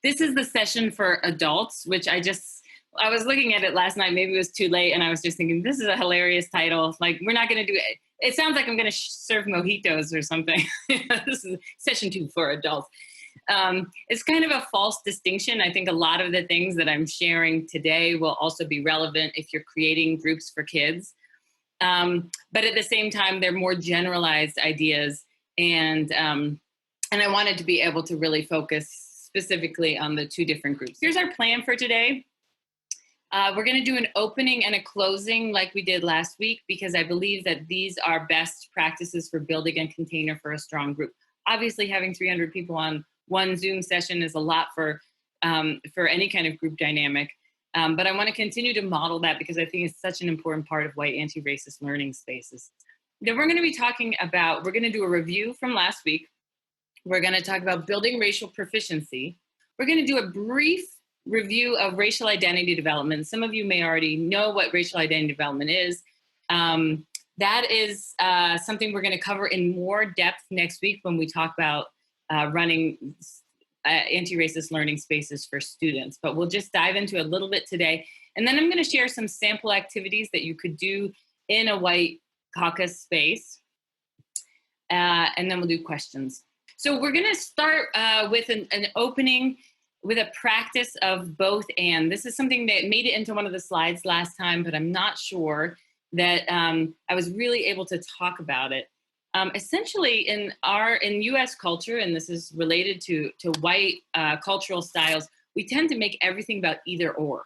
This is the session for adults, which I was looking at it last night. Maybe it was too late. And I was just thinking, this is a hilarious title. Like, we're not going to do it. It sounds like I'm going to serve mojitos or something. This is session 2 for adults. It's kind of a false distinction. I think a lot of the things that I'm sharing today will also be relevant if you're creating groups for kids. But at the same time, they're more generalized ideas. And I wanted to be able to really focus specifically on the 2 different groups. Here's our plan for today. We're going to do an opening and a closing like we did last week, because I believe that these are best practices for building a container for a strong group. Obviously, having 300 people on one Zoom session is a lot for any kind of group dynamic. But I want to continue to model that because I think it's such an important part of white anti-racist learning spaces. Then we're going to be talking about, we're going to do a review from last week. We're going to talk about building racial proficiency. We're going to do a brief review of racial identity development. Some of you may already know what racial identity development is. That is something we're going to cover in more depth next week when we talk about running anti-racist learning spaces for students. But we'll just dive into a little bit today. And then I'm going to share some sample activities that you could do in a white caucus space. And then we'll do questions. So we're going to start with an opening with a practice of both and. This is something that made it into one of the slides last time, but I'm not sure that I was really able to talk about it. Essentially, in U.S. culture, and this is related to white cultural styles, we tend to make everything about either or.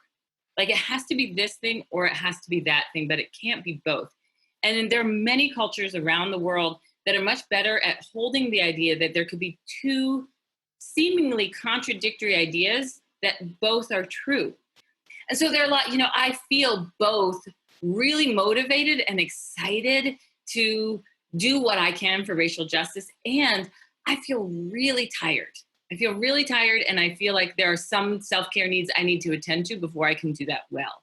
Like, it has to be this thing or it has to be that thing, but it can't be both. And then there are many cultures around the world that are much better at holding the idea that there could be 2 seemingly contradictory ideas that both are true. And so there are a lot, I feel both really motivated and excited to do what I can for racial justice. And I feel really tired. And I feel like there are some self-care needs I need to attend to before I can do that well.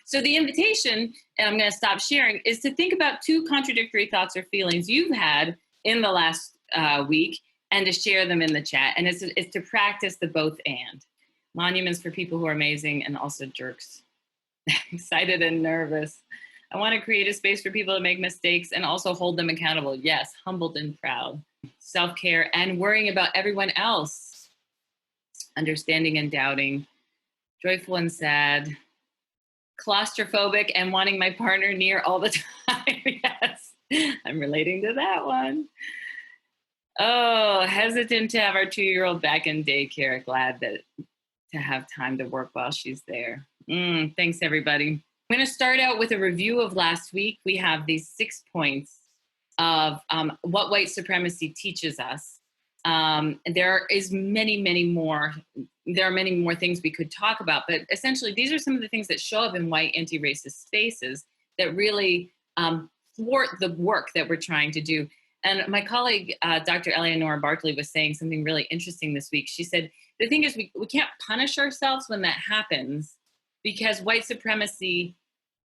So the invitation, and I'm going to stop sharing, is to think about 2 contradictory thoughts or feelings you've had in the last week and to share them in the chat. And it's to practice the both and. Monuments for people who are amazing and also jerks. Excited and nervous. I want to create a space for people to make mistakes and also hold them accountable. Yes, humbled and proud. Self-care and worrying about everyone else. Understanding and doubting. Joyful and sad. Claustrophobic and wanting my partner near all the time. Yes, I'm relating to that one. Oh, hesitant to have our 2-year-old back in daycare. Glad to have time to work while she's there. Thanks, everybody. I'm going to start out with a review of last week. We have these 6 points of what white supremacy teaches us. There is many more. There are many more things we could talk about, but essentially these are some of the things that show up in white anti-racist spaces that really thwart the work that we're trying to do. And my colleague, Dr. Eleanor Barkley, was saying something really interesting this week. She said, the thing is, we can't punish ourselves when that happens, because white supremacy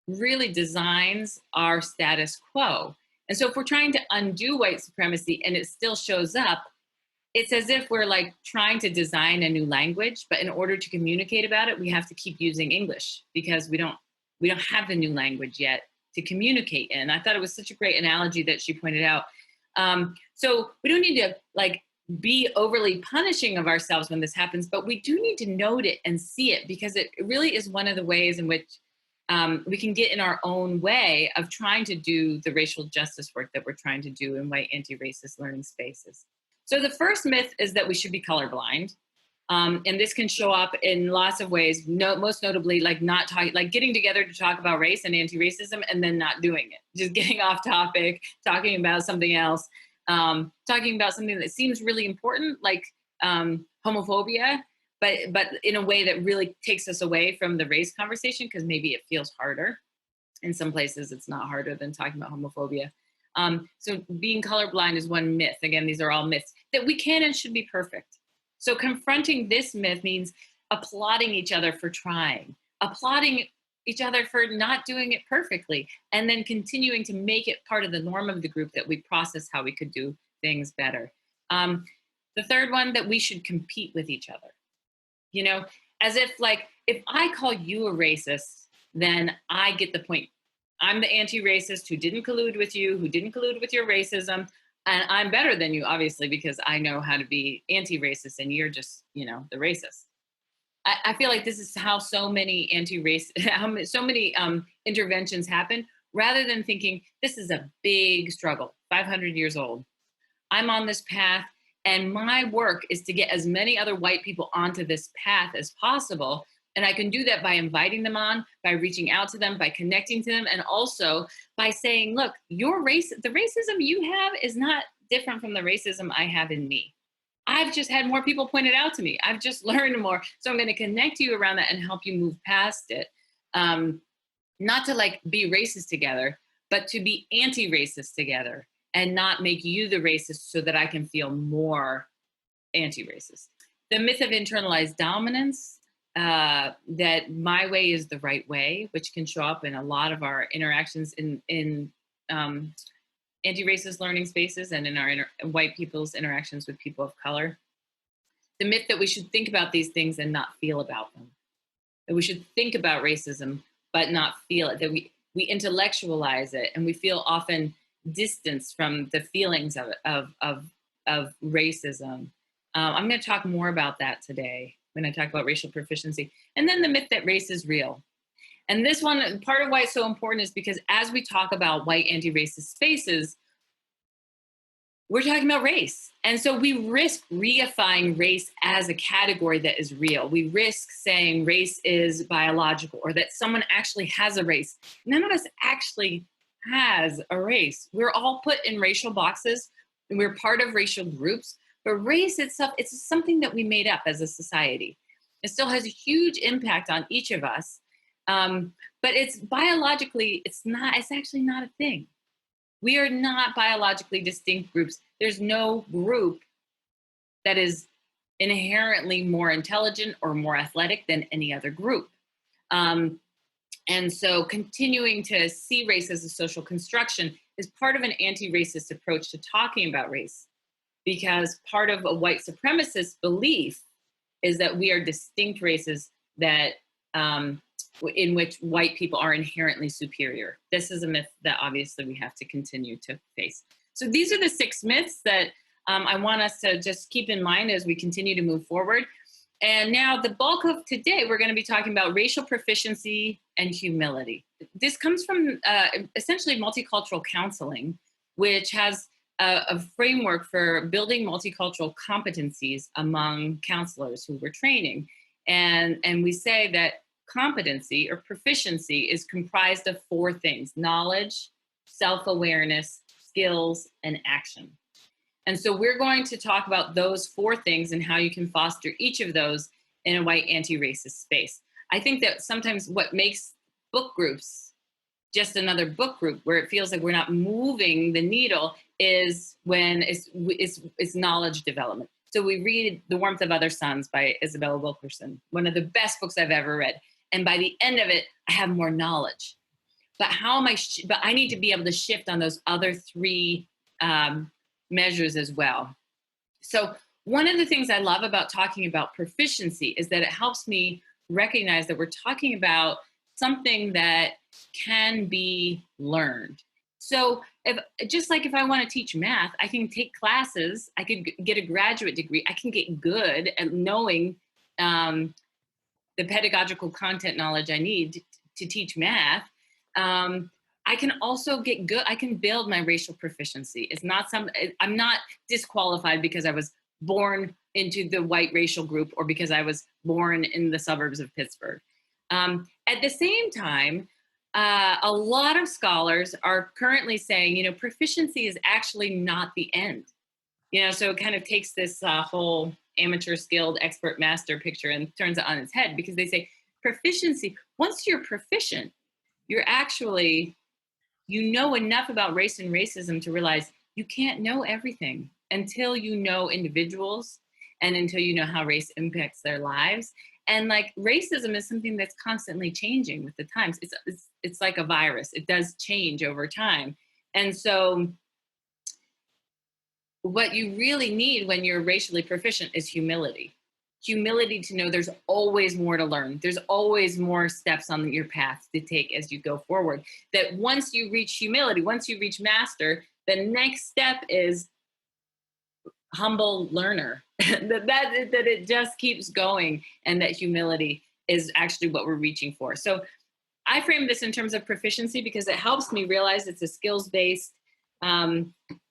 really designs our status quo. And so if we're trying to undo white supremacy and it still shows up, it's as if we're like trying to design a new language, but in order to communicate about it, we have to keep using English because we don't have the new language yet to communicate in. I thought it was such a great analogy that she pointed out. So we don't need to like be overly punishing of ourselves when this happens, but we do need to note it and see it, because it really is one of the ways in which we can get in our own way of trying to do the racial justice work that we're trying to do in white anti-racist learning spaces. So the first myth is that we should be colorblind. And this can show up in lots of ways, most notably like not talking, like getting together to talk about race and anti-racism and then not doing it, just getting off topic, talking about something else, talking about something that seems really important, like homophobia, but in a way that really takes us away from the race conversation because maybe it feels harder. In some places, it's not harder than talking about homophobia. So being colorblind is one myth. Again, these are all myths that we can and should be perfect. So confronting this myth means applauding each other for trying, applauding each other for not doing it perfectly, and then continuing to make it part of the norm of the group that we process how we could do things better. The third one, that we should compete with each other. you know, as if like if I call you a racist, then I get the point. I'm the anti-racist who didn't collude with you, who didn't collude with your racism, and I'm better than you, obviously, because I know how to be anti-racist, and you're just, the racist. I feel like this is how so many anti-race, so many interventions happen, rather than thinking this is a big struggle, 500 years old. I'm on this path, and my work is to get as many other white people onto this path as possible. And I can do that by inviting them on, by reaching out to them, by connecting to them, and also by saying, look, the racism you have is not different from the racism I have in me. I've just had more people point it out to me. I've just learned more. So I'm going to connect you around that and help you move past it. Um, Not to like be racist together, but to be anti-racist together and not make you the racist so that I can feel more anti-racist. The myth of internalized dominance, that my way is the right way, which can show up in a lot of our interactions in anti-racist learning spaces and in our white people's interactions with people of color. The myth that we should think about these things and not feel about them. That we should think about racism but not feel it. That we intellectualize it and we feel often distanced from the feelings of racism. I'm going to talk more about that today when I talk about racial proficiency. And then the myth that race is real. And this one, part of why it's so important is because as we talk about white anti-racist spaces, we're talking about race. And so we risk reifying race as a category that is real. We risk saying race is biological or that someone actually has a race. None of us actually has a race. We're all put in racial boxes and we're part of racial groups. But race itself, it's something that we made up as a society. It still has a huge impact on each of us. But it's biologically, it's actually not a thing. We are not biologically distinct groups. There's no group that is inherently more intelligent or more athletic than any other group. And so continuing to see race as a social construction is part of an anti-racist approach to talking about race, because part of a white supremacist belief is that we are distinct races that in which white people are inherently superior. This is a myth that obviously we have to continue to face. So these are the 6 myths that I want us to just keep in mind as we continue to move forward. And now the bulk of today, we're going to be talking about racial proficiency and humility. This comes from essentially multicultural counseling, which has a framework for building multicultural competencies among counselors who we're training. And we say that competency or proficiency is comprised of 4 things: knowledge, self-awareness, skills, and action. And so we're going to talk about those 4 things and how you can foster each of those in a white anti-racist space. I think that sometimes what makes book groups just another book group where it feels like we're not moving the needle is when it's knowledge development. So we read The Warmth of Other Suns by Isabel Wilkerson, one of the best books I've ever read. And by the end of it, I have more knowledge. But how am I? But I need to be able to shift on those other 3 measures as well. So one of the things I love about talking about proficiency is that it helps me recognize that we're talking about something that can be learned. So if I want to teach math, I can take classes, I could get a graduate degree, I can get good at knowing the pedagogical content knowledge I need to teach math. I can also get good. I can build my racial proficiency. I'm not disqualified because I was born into the white racial group or because I was born in the suburbs of Pittsburgh. At the same time, a lot of scholars are currently saying, proficiency is actually not the end. So it kind of takes this whole amateur, skilled, expert, master picture and turns it on its head, because they say proficiency, once you're proficient, you're actually, enough about race and racism to realize you can't know everything until you know individuals and until you know how race impacts their lives. And like racism is something that's constantly changing with the times. It's like a virus. It does change over time. And so what you really need when you're racially proficient is humility. humility to know there's always more to learn. There's always more steps on your path to take as you go forward. That once you reach humility, once you reach master, the next step is humble learner. that it just keeps going, and that humility is actually what we're reaching for. So I frame this in terms of proficiency because it helps me realize it's a skills-based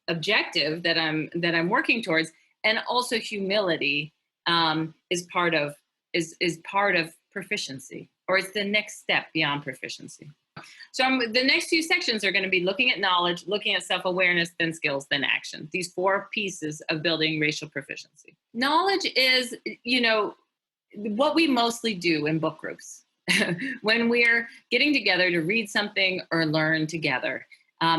objective that I'm working towards, and also humility is part of proficiency, or it's the next step beyond proficiency. So the next few sections are going to be looking at knowledge, looking at self-awareness, then skills, then action. These 4 pieces of building racial proficiency. Knowledge is, what we mostly do in book groups when we're getting together to read something or learn together.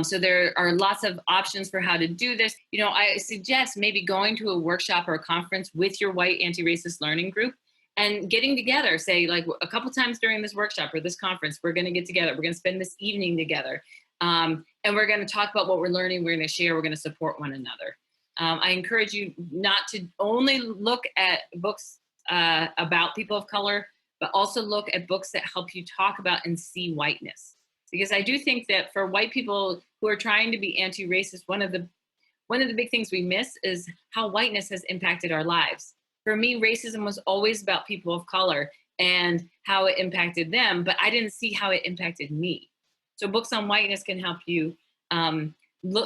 So there are lots of options for how to do this. I suggest maybe going to a workshop or a conference with your white anti-racist learning group and getting together, say like a couple times during this workshop or this conference, we're going to get together. We're going to spend this evening together. And we're going to talk about what we're learning. We're going to share. We're going to support one another. I encourage you not to only look at books about people of color, but also look at books that help you talk about and see whiteness. Because I do think that for white people who are trying to be anti-racist, one of the big things we miss is how whiteness has impacted our lives. For me, racism was always about people of color and how it impacted them, but I didn't see how it impacted me. So books on whiteness can help you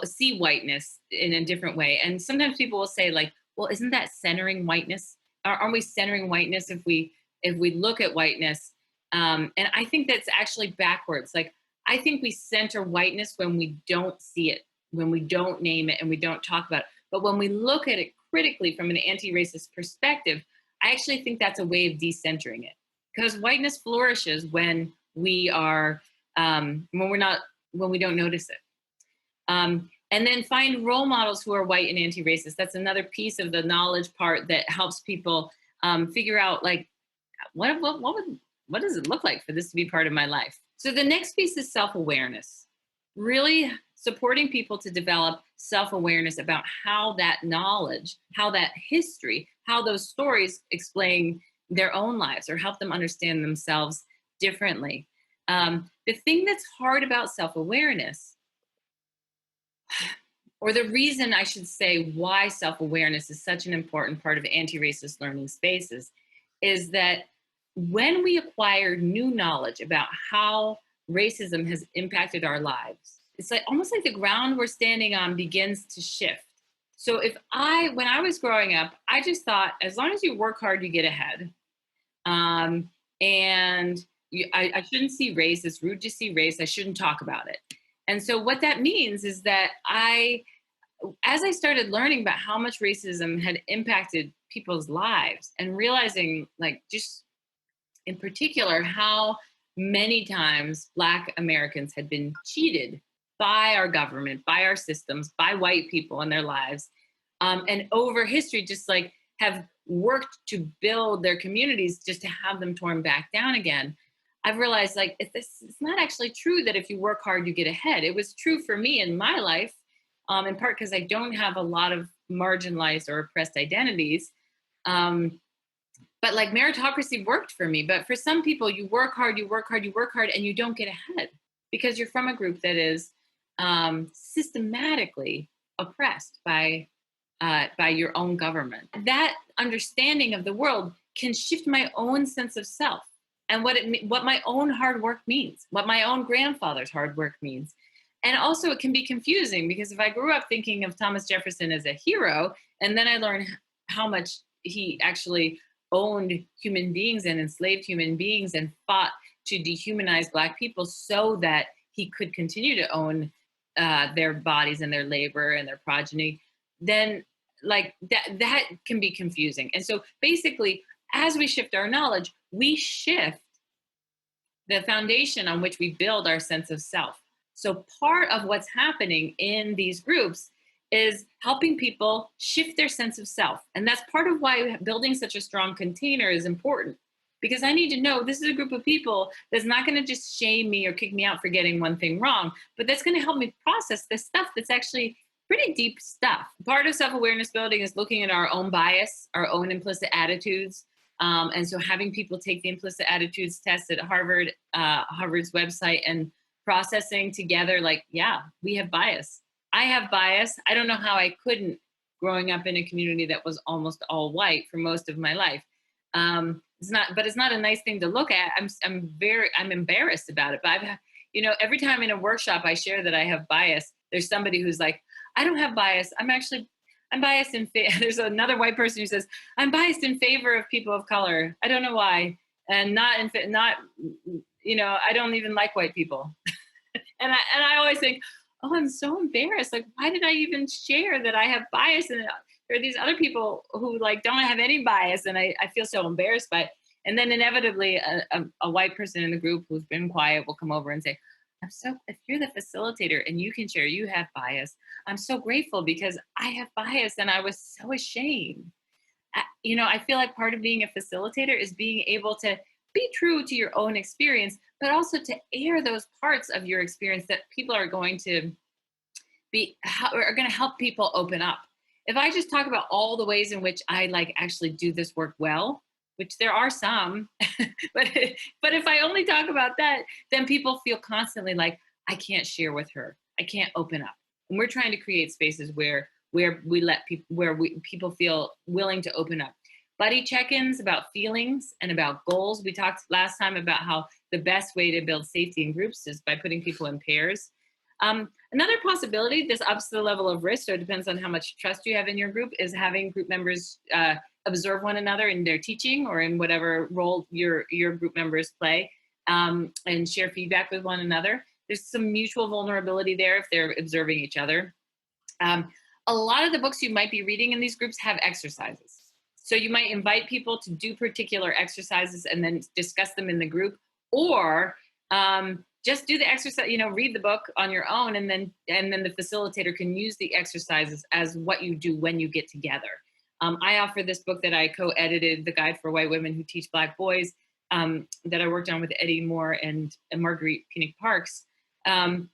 see whiteness in a different way. And sometimes people will say like, well, isn't that centering whiteness? Aren't we centering whiteness if we look at whiteness? And I think that's actually backwards. Like, I think we center whiteness when we don't see it, when we don't name it, and we don't talk about it. But when we look at it critically from an anti-racist perspective, I actually think that's a way of decentering it. Because whiteness flourishes when we are, when we don't notice it. And then find role models who are white and anti-racist. That's another piece of the knowledge part that helps people figure out like, what does it look like for this to be part of my life? So the next piece is self-awareness. Really supporting people to develop self-awareness about how that knowledge, how that history, how those stories explain their own lives or help them understand themselves differently. The thing that's hard about self-awareness, or the reason I should say why self-awareness is such an important part of anti-racist learning spaces, is that when we acquire new knowledge about how racism has impacted our lives, it's like almost like the ground we're standing on begins to shift. So when I was growing up, I just thought, as long as you work hard, you get ahead. And I shouldn't see race. It's rude to see race. I shouldn't talk about it. And so what that means is that as I started learning about how much racism had impacted people's lives and realizing like just in particular how many times Black Americans had been cheated by our government, by our systems, by white people in their lives, and over history just like have worked to build their communities just to have them torn back down again. I've realized like it's not actually true that if you work hard, you get ahead. It was true for me in my life, in part because I don't have a lot of marginalized or oppressed identities. But like meritocracy worked for me. But for some people, you work hard, and you don't get ahead because you're from a group that is systematically oppressed by your own government. That understanding of the world can shift my own sense of self and what my own hard work means, what my own grandfather's hard work means. And also it can be confusing because if I grew up thinking of Thomas Jefferson as a hero, and then I learned how much he actually owned human beings and enslaved human beings and fought to dehumanize Black people so that he could continue to own their bodies and their labor and their progeny, then like that can be confusing. And so basically, as we shift our knowledge, we shift the foundation on which we build our sense of self. So part of what's happening in these groups is helping people shift their sense of self. And that's part of why building such a strong container is important. Because I need to know this is a group of people that's not going to just shame me or kick me out for getting one thing wrong, but that's going to help me process this stuff that's actually pretty deep stuff. Part of self-awareness building is looking at our own bias, our own implicit attitudes, And so having people take the implicit attitudes test at Harvard, Harvard's website, and processing together, like, yeah, we have bias. I have bias. I don't know how I couldn't, growing up in a community that was almost all white for most of my life. It's not, but it's not a nice thing to look at. I'm embarrassed about it. But every time in a workshop I share that I have bias, there's somebody who's like, I don't have bias. I'm biased in there's another white person who says, I'm biased in favor of people of color. I don't know why. And I don't even like white people. And I always think, oh, I'm so embarrassed. Like, why did I even share that I have bias? And there are these other people who like don't have any bias, and I feel so embarrassed by it. And then inevitably, a white person in the group who's been quiet will come over and say, if you're the facilitator and you can share, you have bias. I'm so grateful because I have bias and I was so ashamed. I feel like part of being a facilitator is being able to be true to your own experience, but also to air those parts of your experience that people are going to help people open up. If I just talk about all the ways in which I like actually do this work well, which there are some, but if I only talk about that, then people feel constantly like I can't share with her. I can't open up. And we're trying to create spaces where we let people feel willing to open up. Buddy check-ins about feelings and about goals. We talked last time about how the best way to build safety in groups is by putting people in pairs. Another possibility, this ups the level of risk, so it depends on how much trust you have in your group, is having group members observe one another in their teaching or in whatever role your group members play, and share feedback with one another. There's some mutual vulnerability there if they're observing each other. A lot of the books you might be reading in these groups have exercises. So you might invite people to do particular exercises and then discuss them in the group, or just do the exercise, read the book on your own, and then the facilitator can use the exercises as what you do when you get together. I offer this book that I co-edited, The Guide for White Women Who Teach Black Boys, that I worked on with Eddie Moore and Marguerite Penick Parks,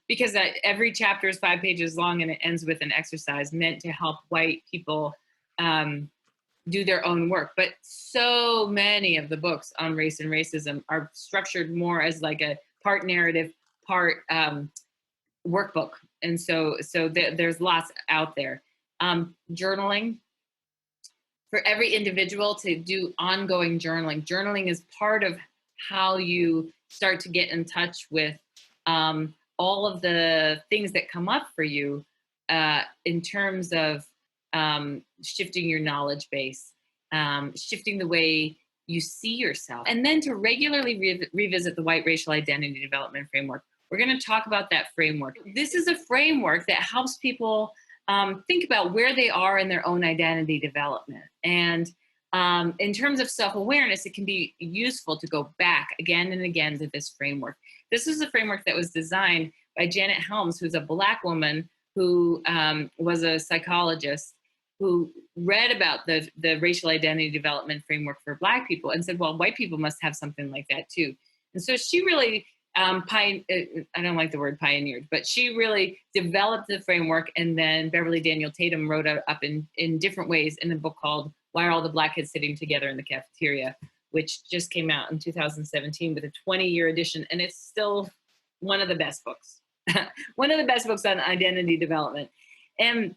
because every chapter is 5 pages long and it ends with an exercise meant to help white people do their own work. But so many of the books on race and racism are structured more as like a part narrative, part workbook. And so there's lots out there. Journaling. For every individual to do ongoing journaling. Journaling is part of how you start to get in touch with all of the things that come up for you in terms of shifting your knowledge base, shifting the way you see yourself, and then to regularly revisit the white racial identity development framework. We're going to talk about that framework. This is a framework that helps people think about where they are in their own identity development. And in terms of self-awareness, it can be useful to go back again and again to this framework. This is a framework that was designed by Janet Helms, who's a Black woman who was a psychologist who read about the racial identity development framework for Black people and said, well, white people must have something like that too. And so she really, I don't like the word pioneered, but she really developed the framework. And then Beverly Daniel Tatum wrote it up in different ways in a book called Why Are All the Black Kids Sitting Together in the Cafeteria, which just came out in 2017 with a 20-year edition. And it's still one of the best books, one of the best books on identity development. And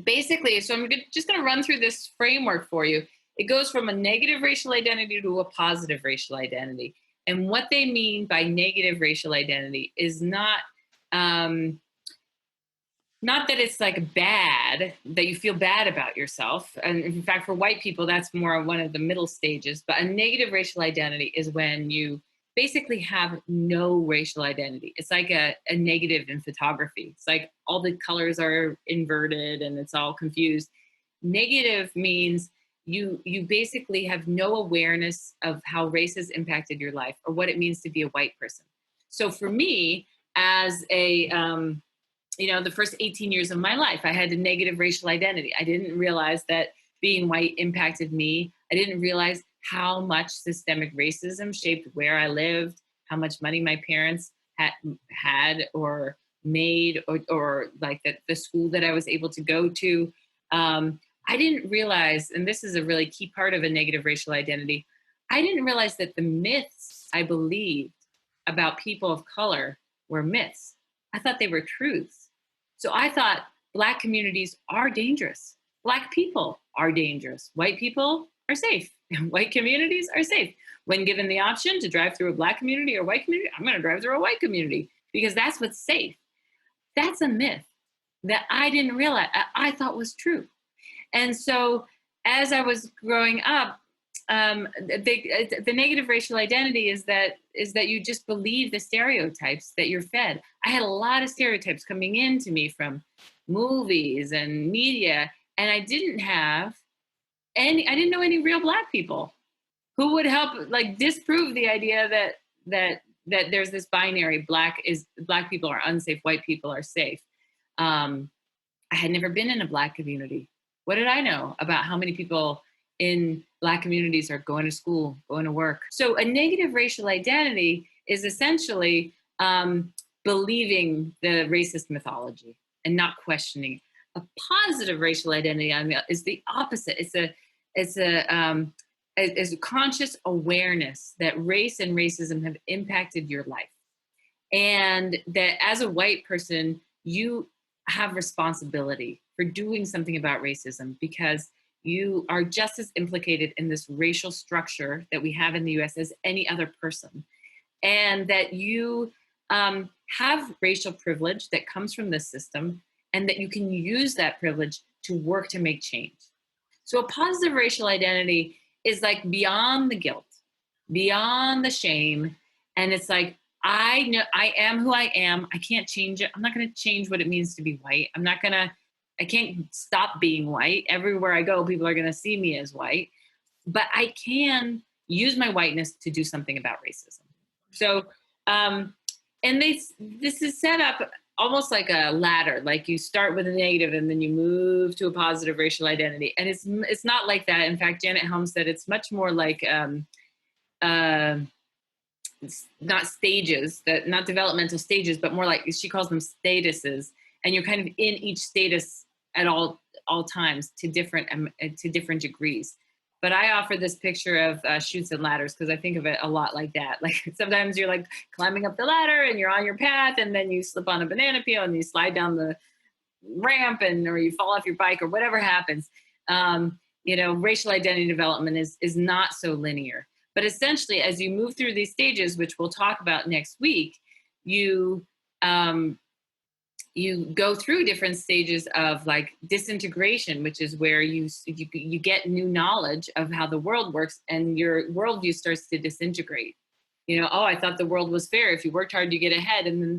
basically, so I'm just going to run through this framework for you. It goes from a negative racial identity to a positive racial identity. And what they mean by negative racial identity is not that it's like bad, that you feel bad about yourself. And in fact, for white people, that's more one of the middle stages. But a negative racial identity is when you basically have no racial identity. It's like a negative in photography. It's like all the colors are inverted and it's all confused. Negative means you basically have no awareness of how race has impacted your life or what it means to be a white person. So for me, as a, the first 18 years of my life, I had a negative racial identity. I didn't realize that being white impacted me. I didn't realize how much systemic racism shaped where I lived, how much money my parents had or made, or like the school that I was able to go to. I didn't realize, and this is a really key part of a negative racial identity, I didn't realize that the myths I believed about people of color were myths. I thought they were truths. So I thought Black communities are dangerous. Black people are dangerous. White people are safe. White communities are safe. When given the option to drive through a Black community or white community, I'm going to drive through a white community because that's what's safe. That's a myth that I didn't realize I thought was true. And so as I was growing up, the negative racial identity is that you just believe the stereotypes that you're fed. I had a lot of stereotypes coming into me from movies and media, and I didn't know any real Black people who would help like disprove the idea that there's this binary: Black people are unsafe, white people are safe. I had never been in a Black community. What did I know about how many people in Black communities are going to school, going to work? So a negative racial identity is essentially believing the racist mythology and not questioning. A positive racial identity is the opposite. It's a conscious awareness that race and racism have impacted your life, and that as a white person, you have responsibility for doing something about racism because you are just as implicated in this racial structure that we have in the US as any other person. And that you have racial privilege that comes from this system, and that you can use that privilege to work to make change. So a positive racial identity is like beyond the guilt, beyond the shame. And it's like, I know I am who I am. I can't change it. I'm not going to change what it means to be white. I can't stop being white. Everywhere I go, people are going to see me as white, but I can use my whiteness to do something about racism. So, this is set up almost like a ladder. Like you start with a negative and then you move to a positive racial identity. And it's not like that. In fact, Janet Helm said it's much more like, not stages, not developmental stages, but more like she calls them statuses. And you're kind of in each status at all times to different degrees. But I offer this picture of chutes and ladders because I think of it a lot like that. Like sometimes you're like climbing up the ladder and you're on your path, and then you slip on a banana peel and you slide down the ramp, or you fall off your bike, or whatever happens. Racial identity development is not so linear. But essentially, as you move through these stages, which we'll talk about next week, you go through different stages of like disintegration, which is where you get new knowledge of how the world works, and your worldview starts to disintegrate. I thought the world was fair. If you worked hard, you get ahead. And then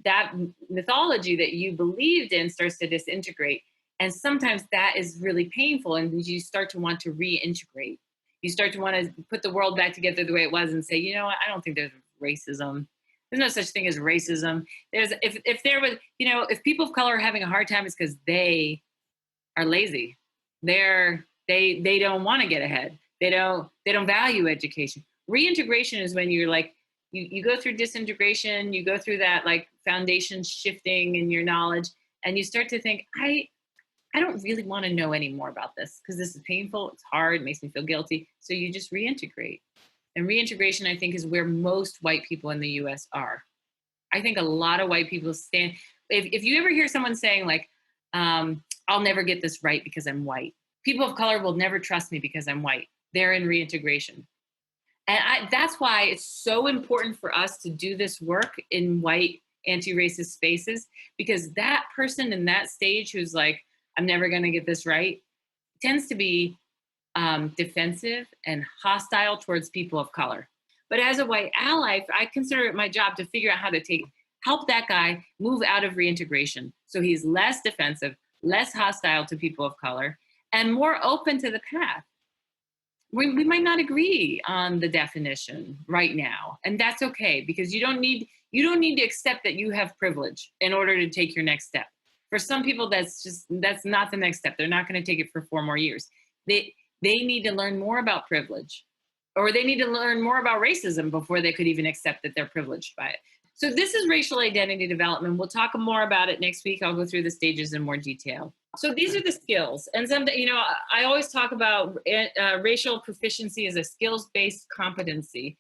that mythology that you believed in starts to disintegrate. And sometimes that is really painful, and you start to want to reintegrate. You start to want to put the world back together the way it was and say, you know what, I don't think there's racism. There's no such thing as racism. If people of color are having a hard time, it's because they are lazy. They don't want to get ahead. They don't value education. Reintegration is when you're like, you go through disintegration, you go through that like foundation shifting in your knowledge, and you start to think, I don't really want to know any more about this because this is painful, it's hard, it makes me feel guilty. So you just reintegrate. And reintegration, I think, is where most white people in the US are. I think a lot of white people stand, if you ever hear someone saying like, I'll never get this right because I'm white. People of color will never trust me because I'm white. They're in reintegration. And that's why it's so important for us to do this work in white anti-racist spaces, because that person in that stage who's like, I'm never going to get this right, tends to be defensive and hostile towards people of color. But as a white ally, I consider it my job to figure out how to help that guy move out of reintegration. So he's less defensive, less hostile to people of color, and more open to the path. We might not agree on the definition right now, and that's okay, because you don't need to accept that you have privilege in order to take your next step. For some people, that's not the next step. They're not going to take it for 4 more years. They need to learn more about privilege, or they need to learn more about racism before they could even accept that they're privileged by it. So this is racial identity development. We'll talk more about it next week. I'll go through the stages in more detail. So these are the skills, and some, I always talk about racial proficiency as a skills-based competency.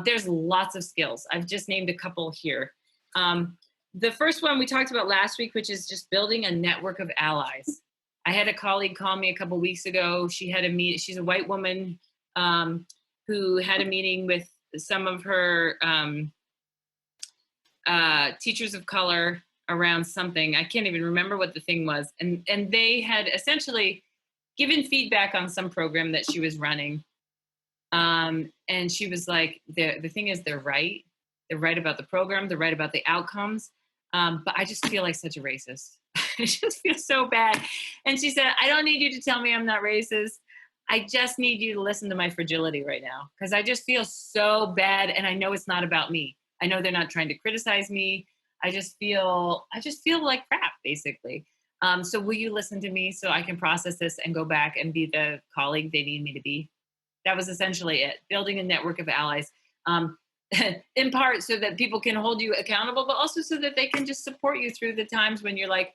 There's lots of skills. I've just named a couple here. Um, the first one we talked about last week, which is just building a network of allies. I had a colleague call me a couple weeks ago. She had a meet. She's a white woman who had a meeting with some of her teachers of color around something. I can't even remember what the thing was. And they had essentially given feedback on some program that she was running. And she was like, the thing is, they're right. They're right about the program. They're right about the outcomes. But I just feel like such a racist. I just feel so bad. And she said, I don't need you to tell me I'm not racist. I just need you to listen to my fragility right now, because I just feel so bad. And I know it's not about me. I know they're not trying to criticize me. I just feel like crap, basically. So will you listen to me so I can process this and go back and be the colleague they need me to be? That was essentially it. Building a network of allies, in part so that people can hold you accountable, but also so that they can just support you through the times when you're like,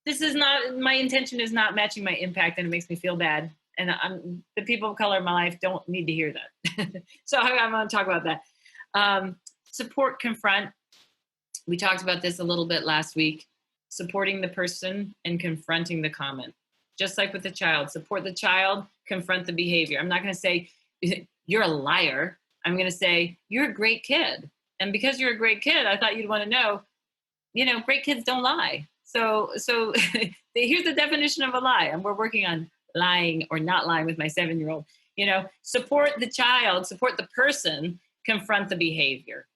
this is not, my intention is not matching my impact, and it makes me feel bad. And the people of color in my life don't need to hear that. So I'm going to talk about that. Support, confront. We talked about this a little bit last week. Supporting the person and confronting the comment. Just like with the child, support the child, confront the behavior. I'm not going to say, you're a liar. I'm going to say, you're a great kid. And because you're a great kid, I thought you'd want to know, great kids don't lie. So here's the definition of a lie. And we're working on lying or not lying with my 7-year-old. Support the child, support the person, confront the behavior.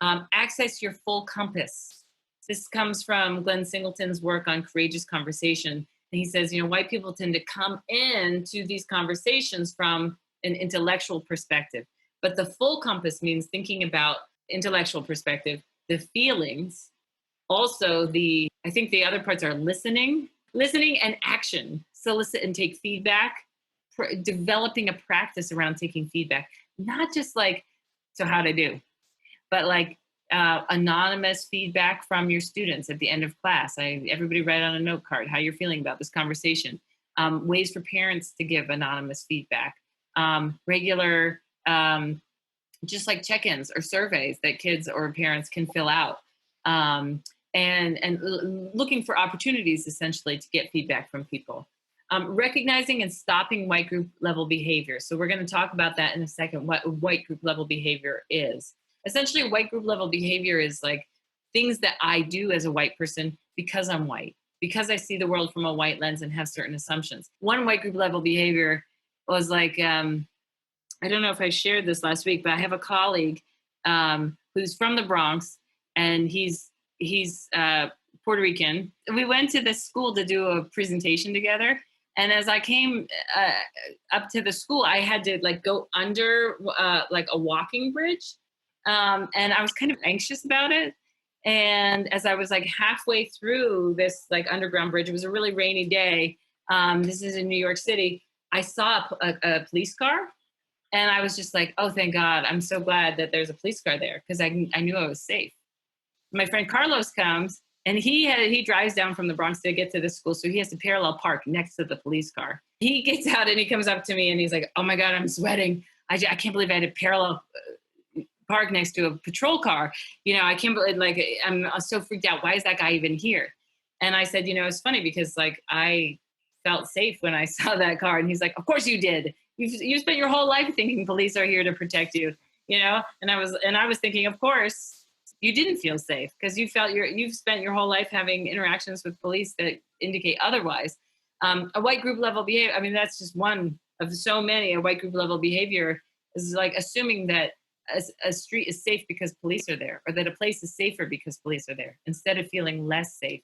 Access your full compass. This comes from Glenn Singleton's work on courageous conversation. And he says, white people tend to come into these conversations from an intellectual perspective. But the full compass means thinking about intellectual perspective, the feelings, also I think the other parts are listening and action. Solicit and take feedback, developing a practice around taking feedback, not just like, so how'd I do? But like anonymous feedback from your students at the end of class. Everybody write on a note card how you're feeling about this conversation. Ways for parents to give anonymous feedback. Regular, just like check-ins or surveys that kids or parents can fill out. And looking for opportunities essentially to get feedback from people. Recognizing and stopping white group level behavior. So we're going to talk about that in a second, what white group level behavior is. Essentially, white group level behavior is like things that I do as a white person because I'm white, because I see the world from a white lens and have certain assumptions. One white group level behavior was like, I don't know if I shared this last week, but I have a colleague who's from the Bronx, and he's Puerto Rican. We went to this school to do a presentation together. And as I came up to the school, I had to like go under like a walking bridge. And I was kind of anxious about it. And as I was like halfway through this like underground bridge, it was a really rainy day. This is in New York City. I saw a police car, and I was just like, oh, thank God. I'm so glad that there's a police car there, because I knew I was safe. My friend Carlos comes, and he drives down from the Bronx to get to the school. So he has to parallel park next to the police car. He gets out and he comes up to me and he's like, oh my God, I'm sweating. I can't believe I had to parallel park next to a patrol car. I can't believe, like, I'm so freaked out. Why is that guy even here? And I said, it's funny because like I felt safe when I saw that car. And he's like, of course you did. You spent your whole life thinking police are here to protect you, And I was thinking, of course you didn't feel safe because you've spent your whole life having interactions with police that indicate otherwise. A white group level behavior, I mean, that's just one of so many. A white group level behavior is like assuming that a street is safe because police are there, or that a place is safer because police are there, instead of feeling less safe.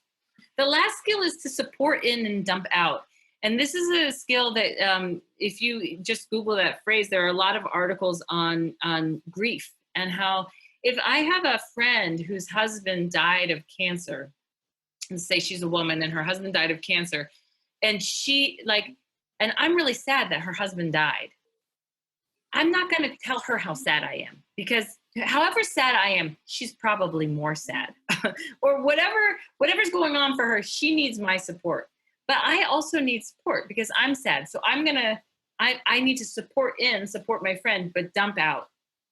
The last skill is to support in and dump out. And this is a skill that if you just Google that phrase, there are a lot of articles on grief and how, if I have a friend whose husband died of cancer, and say she's a woman and her husband died of cancer, and and I'm really sad that her husband died, I'm not going to tell her how sad I am, because however sad I am, she's probably more sad. Or whatever's going on for her, she needs my support. But I also need support because I'm sad. So I need to support my friend, but dump out.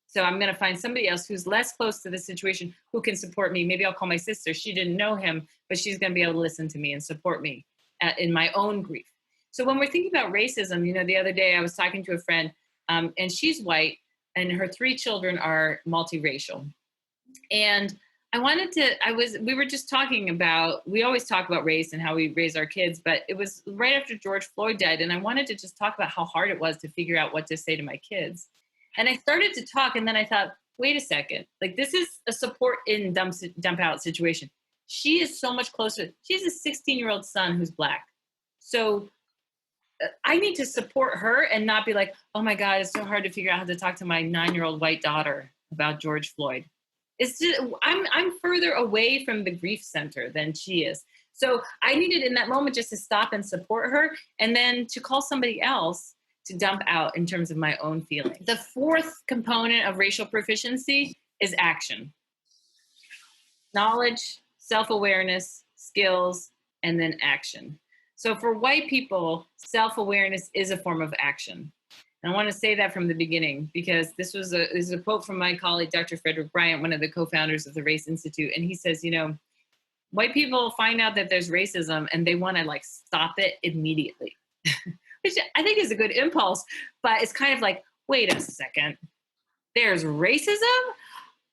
So I'm gonna find somebody else who's less close to the situation who can support me. Maybe I'll call my sister. She didn't know him, but she's gonna be able to listen to me and support me in my own grief. So when we're thinking about racism, the other day I was talking to a friend, and she's white, and her three children are multiracial. And we were just talking about, we always talk about race and how we raise our kids, but it was right after George Floyd died. And I wanted to just talk about how hard it was to figure out what to say to my kids. And I started to talk, and then I thought, wait a second, like this is a support in dump out situation. She is so much closer. She has a 16-year-old son who's Black. So I need to support her and not be like, oh my God, it's so hard to figure out how to talk to my 9-year-old white daughter about George Floyd. It's just, I'm further away from the grief center than she is. So I needed in that moment just to stop and support her, and then to call somebody else to dump out in terms of my own feelings. The fourth component of racial proficiency is action. Knowledge, self-awareness, skills, and then action. So for white people, self-awareness is a form of action. And I want to say that from the beginning, because this is a quote from my colleague, Dr. Frederick Bryant, one of the co-founders of the Race Institute. And he says, white people find out that there's racism and they want to like stop it immediately, which I think is a good impulse, but it's kind of like, wait a second, there's racism?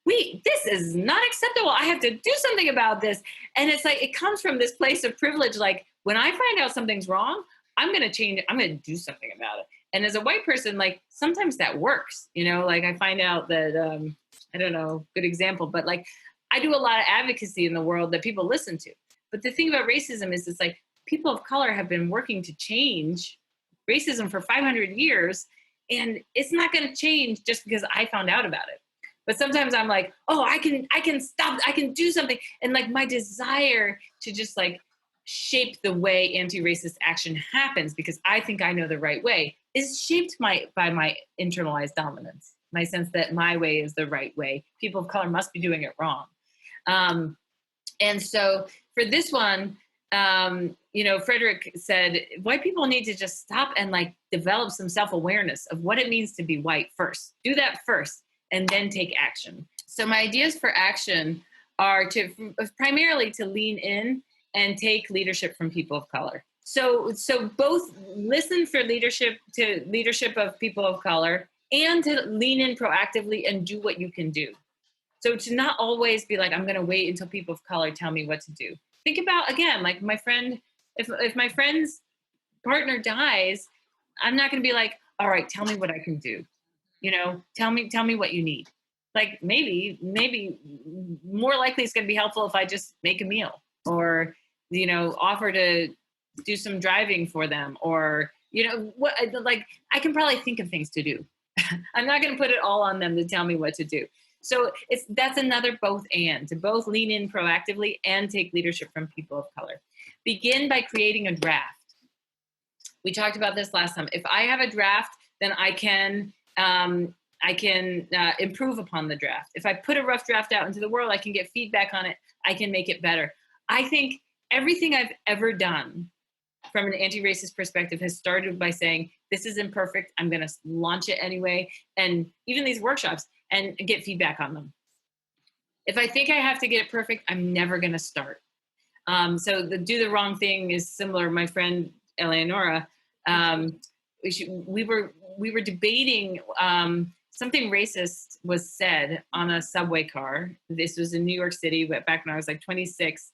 This is not acceptable. I have to do something about this. And it's like, it comes from this place of privilege. Like when I find out something's wrong, I'm going to change it. I'm going to do something about it. And as a white person, like sometimes that works, like I find out that, I don't know, good example, but like I do a lot of advocacy in the world that people listen to. But the thing about racism is it's like people of color have been working to change racism for 500 years, and it's not going to change just because I found out about it. But sometimes I'm like, oh, I can stop, I can do something. And like my desire to just like shape the way anti-racist action happens because I think I know the right way is shaped by my internalized dominance, my sense that my way is the right way. People of color must be doing it wrong. And so for this one, Frederick said, white people need to just stop and like develop some self-awareness of what it means to be white first. Do that first and then take action. So my ideas for action are primarily to lean in and take leadership from people of color. So both listen for leadership of people of color and to lean in proactively and do what you can do. So to not always be like, I'm going to wait until people of color tell me what to do. Think about, again, like my friend, if my friend's partner dies, I'm not going to be like, all right, tell me what I can do. Tell me what you need. Like maybe more likely it's going to be helpful if I just make a meal or, offer to do some driving for them or, what, like I can probably think of things to do. I'm not going to put it all on them to tell me what to do. So that's another both and, to both lean in proactively and take leadership from people of color. Begin by creating a draft. We talked about this last time. If I have a draft, then I can improve upon the draft. If I put a rough draft out into the world, I can get feedback on it. I can make it better. I think everything I've ever done from an anti-racist perspective has started by saying, this is imperfect. I'm going to launch it anyway. And even these workshops and get feedback on them. If I think I have to get it perfect, I'm never going to start. So the do the wrong thing is similar. My friend Eleonora, we were debating something racist was said on a subway car. This was in New York City, but back when I was like 26.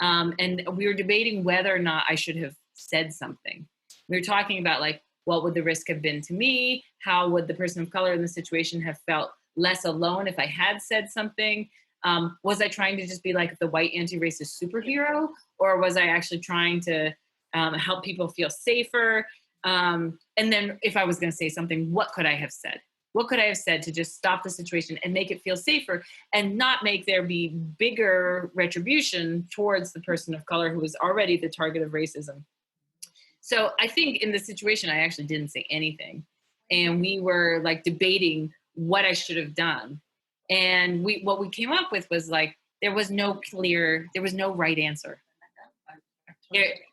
And we were debating whether or not I should have said something. We were talking about like, what would the risk have been to me? How would the person of color in the situation have felt less alone if I had said something? Was I trying to just be like the white anti-racist superhero? Or was I actually trying to help people feel safer? And then if I was going to say something, what could I have said? What could I have said to just stop the situation and make it feel safer and not make there be bigger retribution towards the person of color who is already the target of racism? So I think in this situation, I actually didn't say anything. And we were like debating what I should have done. And what we came up with was like, there was no right answer.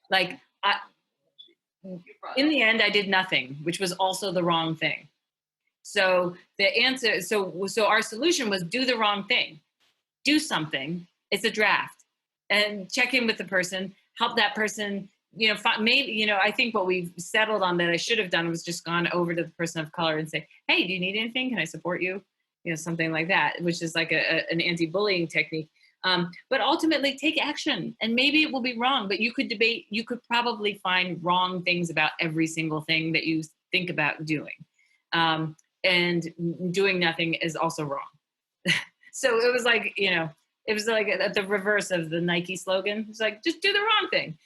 Like, in the end, I did nothing, which was also the wrong thing. So the answer, so our solution was do the wrong thing, do something. It's a draft, and check in with the person, help that person. Maybe I think what we've settled on that I should have done was just gone over to the person of color and say, "Hey, do you need anything? Can I support you?" Something like that, which is like an anti-bullying technique. But ultimately, take action, and maybe it will be wrong. But you could debate. You could probably find wrong things about every single thing that you think about doing. And doing nothing is also wrong. So it was like, it was like at the reverse of the Nike slogan. It's like, just do the wrong thing.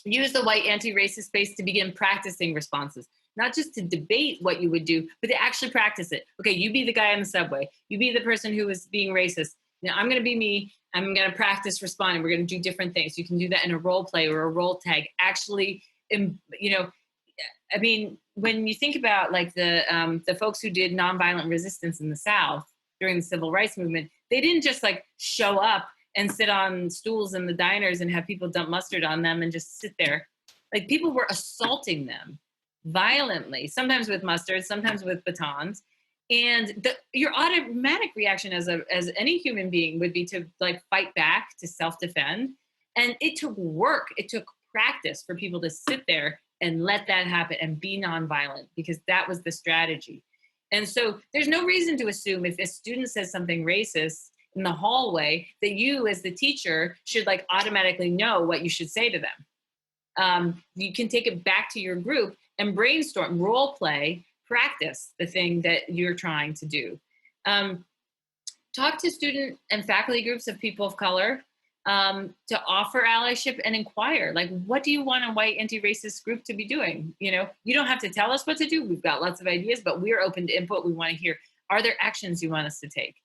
Use the white anti-racist space to begin practicing responses, not just to debate what you would do, but to actually practice it. Okay, you be the guy on the subway. You be the person who is being racist. I'm going to be me. I'm going to practice responding. We're going to do different things. You can do that in a role play or a role tag. Actually, I mean, when you think about like the folks who did nonviolent resistance in the South during the civil rights movement, they didn't just like show up and sit on stools in the diners and have people dump mustard on them and just sit there. Like, people were assaulting them violently, sometimes with mustard, sometimes with batons. And your automatic reaction as any human being would be to like fight back, to self-defend. And it took work. It took practice for people to sit there and let that happen and be nonviolent, because that was the strategy. And so there's no reason to assume if a student says something racist in the hallway that you as the teacher should like automatically know what you should say to them. You can take it back to your group and brainstorm, role play, practice the thing that you're trying to do. Talk to student and faculty groups of people of color to offer allyship and inquire, like, what do you want a white anti-racist group to be doing? You don't have to tell us what to do. We've got lots of ideas, but we're open to input. We want to hear, are there actions you want us to take?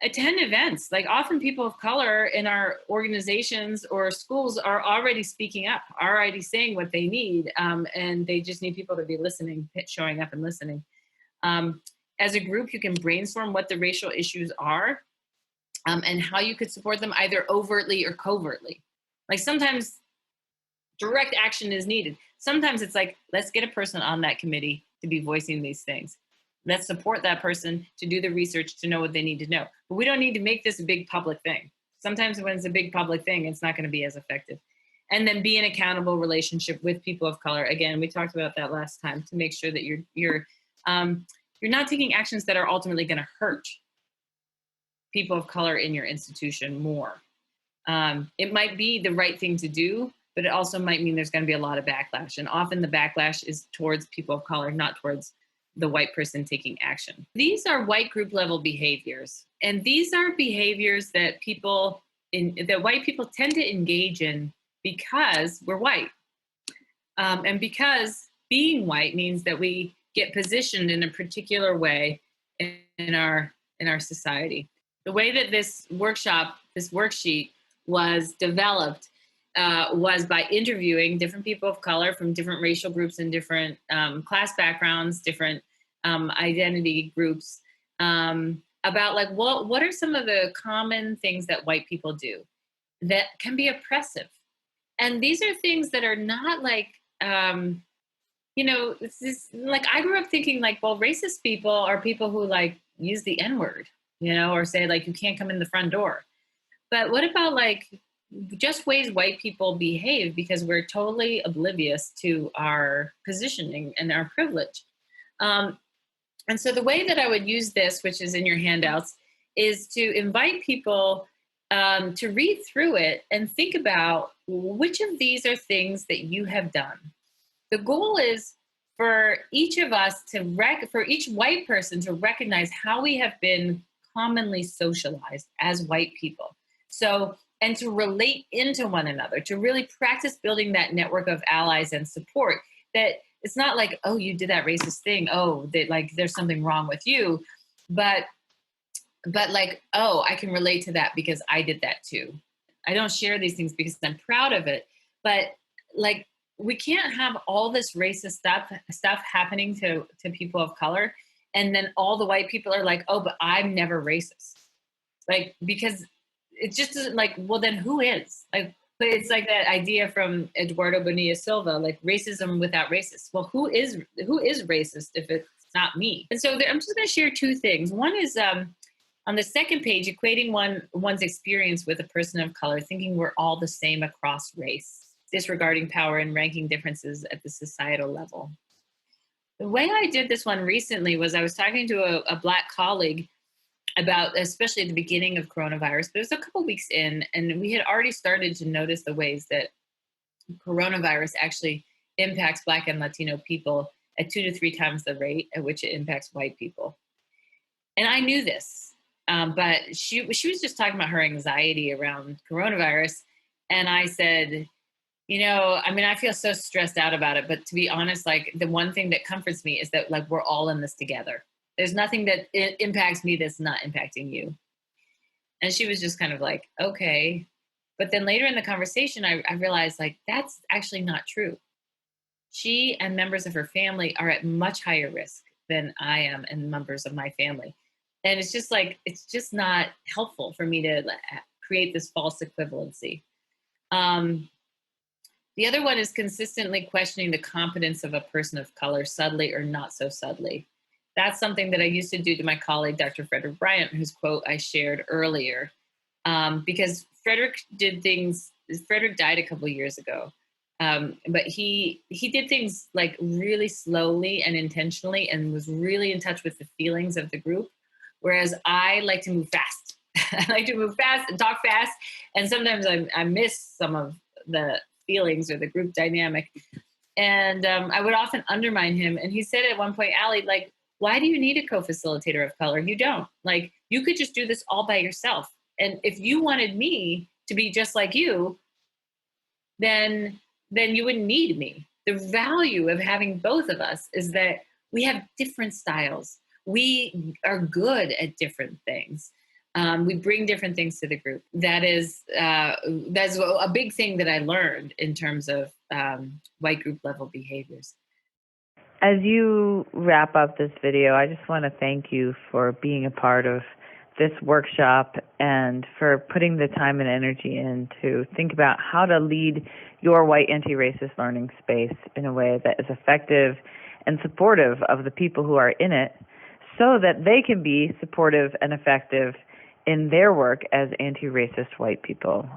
Attend events. Like, often people of color in our organizations or schools are already speaking up, already saying what they need, and they just need people to be listening, showing up and listening. As a group, you can brainstorm what the racial issues are, and how you could support them either overtly or covertly. Like, sometimes direct action is needed. Sometimes it's like, let's get a person on that committee to be voicing these things. Let's support that person to do the research to know what they need to know. But we don't need to make this a big public thing. Sometimes when it's a big public thing, it's not going to be as effective. And then be an accountable relationship with people of color. Again, we talked about that last time, to make sure that you're not taking actions that are ultimately going to hurt people of color in your institution more. It might be the right thing to do, but it also might mean there's going to be a lot of backlash. And often the backlash is towards people of color, not towards the white person taking action. These are white group level behaviors. And these are behaviors that white people tend to engage in because we're white. And because being white means that we get positioned in a particular way in our society. The way that this worksheet was developed was by interviewing different people of color from different racial groups and different class backgrounds, different identity groups, about like, what are some of the common things that white people do that can be oppressive. And these are things that are not like, it's just, like, I grew up thinking like, well, racist people are people who like use the N-word, or say like, you can't come in the front door. But what about like just ways white people behave because we're totally oblivious to our positioning and our privilege? And so the way that I would use this, which is in your handouts, is to invite people to read through it and think about which of these are things that you have done. The goal is for each of us for each white person to recognize how we have been commonly socialized as white people. So, and to relate into one another, to really practice building that network of allies and support. That it's not like, oh, you did that racist thing. Oh, that like there's something wrong with you, but like, oh, I can relate to that because I did that too. I don't share these things because I'm proud of it, but like, we can't have all this racist stuff happening to people of color And then all the white people are like, oh, but I'm never racist. Like, because it just isn't like, well, then who is? Like, but it's like that idea from Eduardo Bonilla Silva, like racism without racist. Well, who is racist if it's not me? And so I'm just going to share two things. One is on the second page, equating one's experience with a person of color, thinking we're all the same across race, disregarding power and ranking differences at the societal level. The way I did this one recently was I was talking to a Black colleague about, especially at the beginning of coronavirus, but it was a couple weeks in, and we had already started to notice the ways that coronavirus actually impacts Black and Latino people at 2 to 3 times the rate at which it impacts white people. And I knew this, but she was just talking about her anxiety around coronavirus, and I said, I mean, I feel so stressed out about it, but to be honest, like the one thing that comforts me is that like we're all in this together. There's nothing that impacts me that's not impacting you. And she was just kind of like, okay. But then later in the conversation, I realized like that's actually not true. She and members of her family are at much higher risk than I am and members of my family. And it's just like, it's just not helpful for me to create this false equivalency. The other one is consistently questioning the competence of a person of color, subtly or not so subtly. That's something that I used to do to my colleague, Dr. Frederick Bryant, whose quote I shared earlier. Because Frederick died a couple years ago. But he did things like really slowly and intentionally and was really in touch with the feelings of the group. Whereas I like to move fast. I like to move fast and talk fast. And sometimes I miss some of the feelings or the group dynamic. And I would often undermine him. And he said at one point, Allie, like, why do you need a co-facilitator of color? You don't. Like, you could just do this all by yourself. And if you wanted me to be just like you, then you wouldn't need me. The value of having both of us is that we have different styles. We are good at different things. We bring different things to the group. That's a big thing that I learned in terms of white group level behaviors. As you wrap up this video, I just want to thank you for being a part of this workshop and for putting the time and energy in to think about how to lead your white anti-racist learning space in a way that is effective and supportive of the people who are in it so that they can be supportive and effective in their work as anti-racist white people.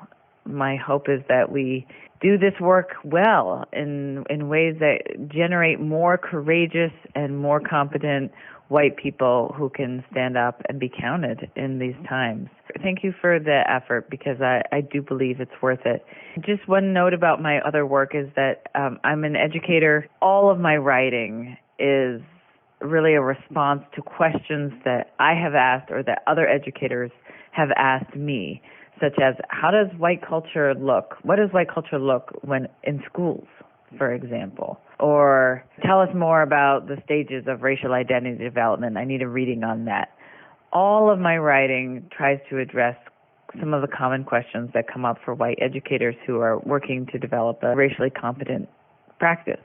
My hope is that we do this work well in ways that generate more courageous and more competent white people who can stand up and be counted in these times. Thank you for the effort because I do believe it's worth it. Just one note about my other work is that I'm an educator. All of my writing is really a response to questions that I have asked or that other educators have asked me, such as how does white culture look? What does white culture look when in schools, for example? Or tell us more about the stages of racial identity development. I need a reading on that. All of my writing tries to address some of the common questions that come up for white educators who are working to develop a racially competent practice.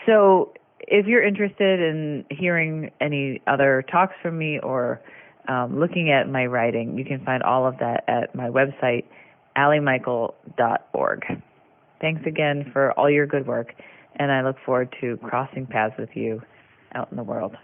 So if you're interested in hearing any other talks from me or looking at my writing, you can find all of that at my website, alliemichael.org. Thanks again for all your good work, and I look forward to crossing paths with you out in the world.